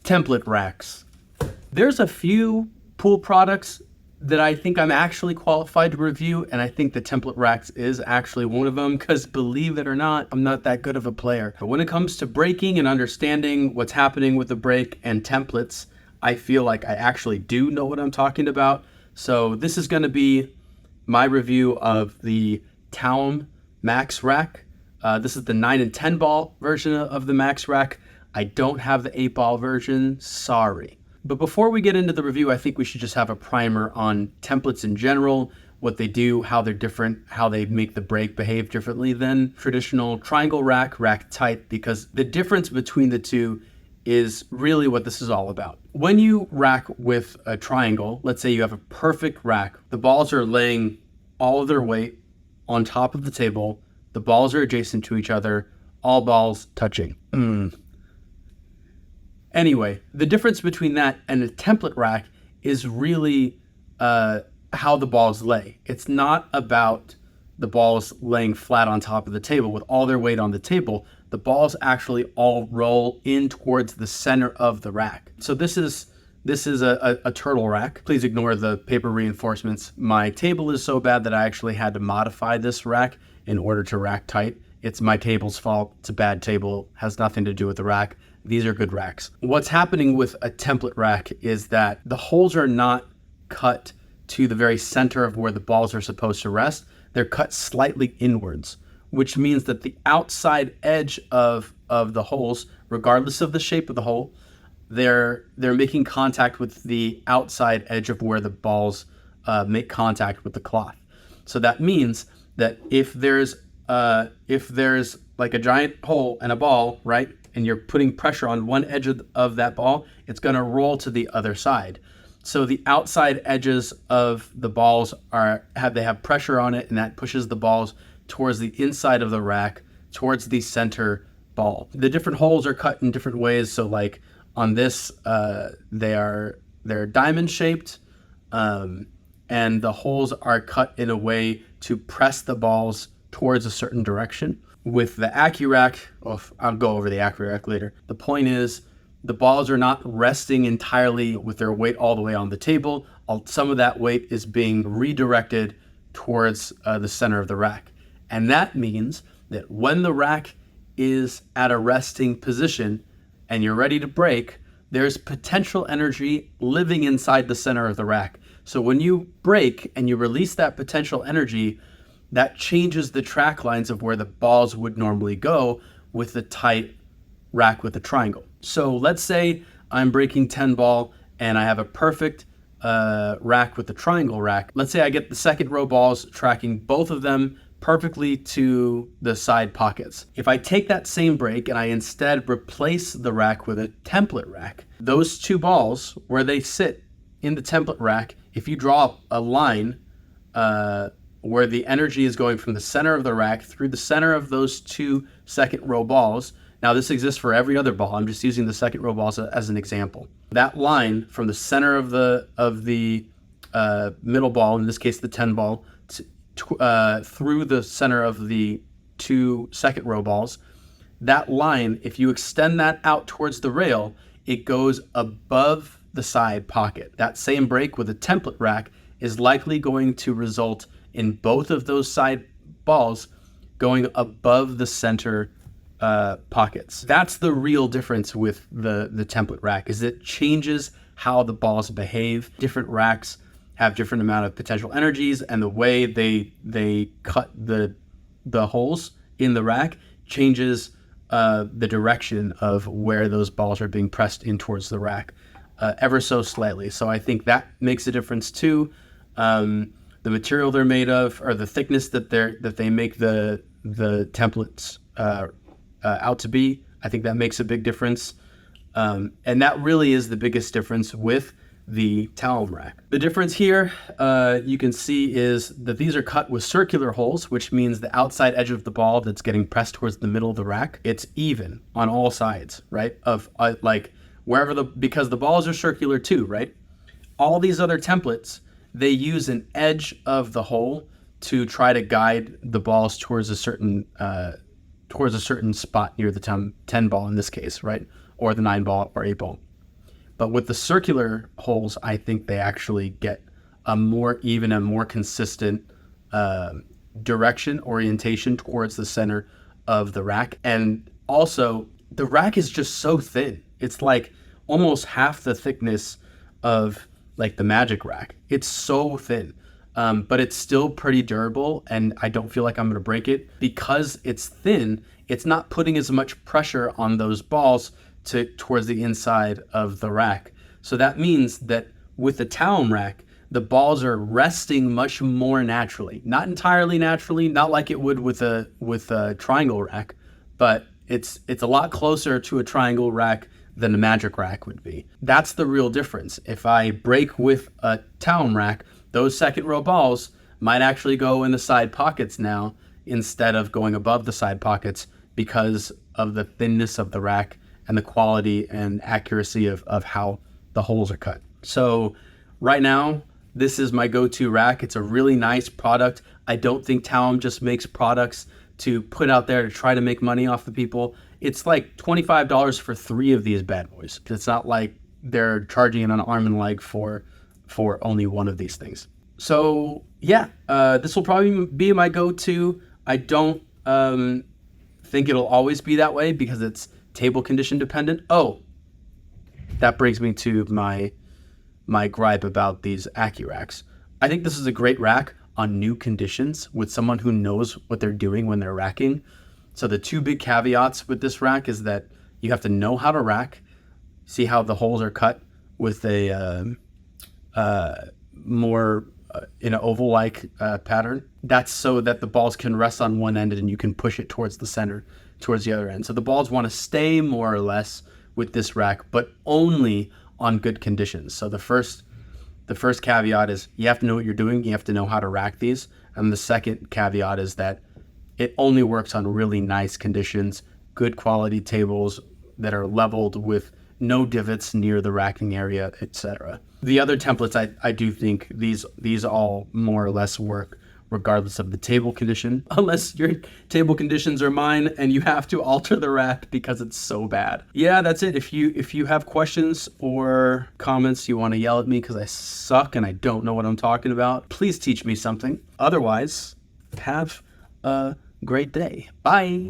Template racks. There's a few pool products that I think I'm actually qualified to review, and I think the template racks is actually one of them, because believe it or not, I'm not that good of a player. But when it comes to breaking and understanding what's happening with the break and templates, I feel like I actually do know what I'm talking about. So this is going to be my review of the Taom Maxrack. This is the 9 and 10 ball version of the Maxrack. I don't have the 8 ball version, sorry. But before we get into the review, I think we should just have a primer on templates in general, what they do, how they're different, how they make the break behave differently than traditional triangle rack, rack type, because the difference between the two is really what this is all about. When you rack with a triangle, let's say you have a perfect rack, the balls are laying all of their weight on top of the table, the balls are adjacent to each other, all balls touching. Anyway, the difference between that and a template rack is really how the balls lay. It's not about the balls laying flat on top of the table with all their weight on the table. The balls actually all roll in towards the center of the rack. So this is a turtle rack. Please ignore the paper reinforcements. My table is so bad that I actually had to modify this rack in order to rack tight. It's my table's fault. It's a bad table. Has nothing to do with the rack. These are good racks. What's happening with a template rack is that the holes are not cut to the very center of where the balls are supposed to rest. They're cut slightly inwards, which means that the outside edge of the holes, regardless of the shape of the hole, they're making contact with the outside edge of where the balls make contact with the cloth. So that means that if there's like a giant hole and a ball, right, and you're putting pressure on one edge of that ball, it's going to roll to the other side. So the outside edges of the balls have pressure on it, and that pushes the balls towards the inside of the rack, towards the center ball. The different holes are cut in different ways. So like on this, they're diamond shaped, and the holes are cut in a way to press the balls towards a certain direction. With the AccuRack, I'll go over the AccuRack later. The point is, the balls are not resting entirely with their weight all the way on the table. Some of that weight is being redirected towards the center of the rack. And that means that when the rack is at a resting position and you're ready to break, there's potential energy living inside the center of the rack. So when you break and you release that potential energy, that changes the track lines of where the balls would normally go with the tight rack with a triangle. So let's say I'm breaking 10 ball and I have a perfect rack with the triangle rack. Let's say I get the second row balls tracking both of them perfectly to the side pockets. If I take that same break and I instead replace the rack with a template rack, those two balls where they sit in the template rack, if you draw a line where the energy is going from the center of the rack through the center of those two second row balls. Now this exists for every other ball. I'm just using the second row balls as an example. That line from the center of the middle ball, in this case the 10 ball, through the center of the two second row balls, that line, if you extend that out towards the rail, it goes above the side pocket. That same break with a template rack is likely going to result in both of those side balls going above the center pockets. That's the real difference with the template rack, is it changes how the balls behave. Different racks have different amount of potential energies, and the way they cut the holes in the rack changes the direction of where those balls are being pressed in towards the rack ever so slightly. So I think that makes a difference too. The material they're made of, or the thickness that they make the templates out to be, I think that makes a big difference. And that really is the biggest difference with the Taom rack. The difference here you can see is that these are cut with circular holes, which means the outside edge of the ball that's getting pressed towards the middle of the rack, it's even on all sides, right? Of like wherever because the balls are circular too, right? All these other templates, they use an edge of the hole to try to guide the balls towards a certain spot near the 10 ball in this case, right? Or the 9 ball or 8 ball. But with the circular holes, I think they actually get a more even and more consistent direction, orientation towards the center of the rack. And also, the rack is just so thin. It's like almost half the thickness of like the Magic Rack. It's so thin, but it's still pretty durable, and I don't feel like I'm going to break it. Because it's thin, it's not putting as much pressure on those balls towards the inside of the rack. So that means that with the Taom rack, the balls are resting much more naturally. Not entirely naturally, not like it would with a triangle rack, but it's a lot closer to a triangle rack than a Magic Rack would be. That's the real difference. If I break with a Taom rack, those second row balls might actually go in the side pockets now instead of going above the side pockets, because of the thinness of the rack and the quality and accuracy of how the holes are cut. So right now, this is my go-to rack. It's a really nice product. I don't think Taom just makes products to put out there to try to make money off the people. It's like $25 for 3 of these bad boys. It's not like they're charging it an arm and leg for only one of these things. So yeah, this will probably be my go-to. I don't think it'll always be that way because it's table condition dependent. Oh, that brings me to my gripe about these AccuRacks. I think this is a great rack on new conditions with someone who knows what they're doing when they're racking. So the 2 big caveats with this rack is that you have to know how to rack, see how the holes are cut with a more in an oval-like pattern. That's so that the balls can rest on one end and you can push it towards the center, towards the other end. So the balls want to stay more or less with this rack, but only on good conditions. So the first caveat is you have to know what you're doing. You have to know how to rack these. And the second caveat is that it only works on really nice conditions, good quality tables that are leveled with no divots near the racking area, etc. The other templates, I do think these all more or less work regardless of the table condition, unless your table conditions are mine and you have to alter the rack because it's so bad. Yeah, that's it. If you have questions or comments, you want to yell at me because I suck and I don't know what I'm talking about, please teach me something. Otherwise, have a great day. Bye.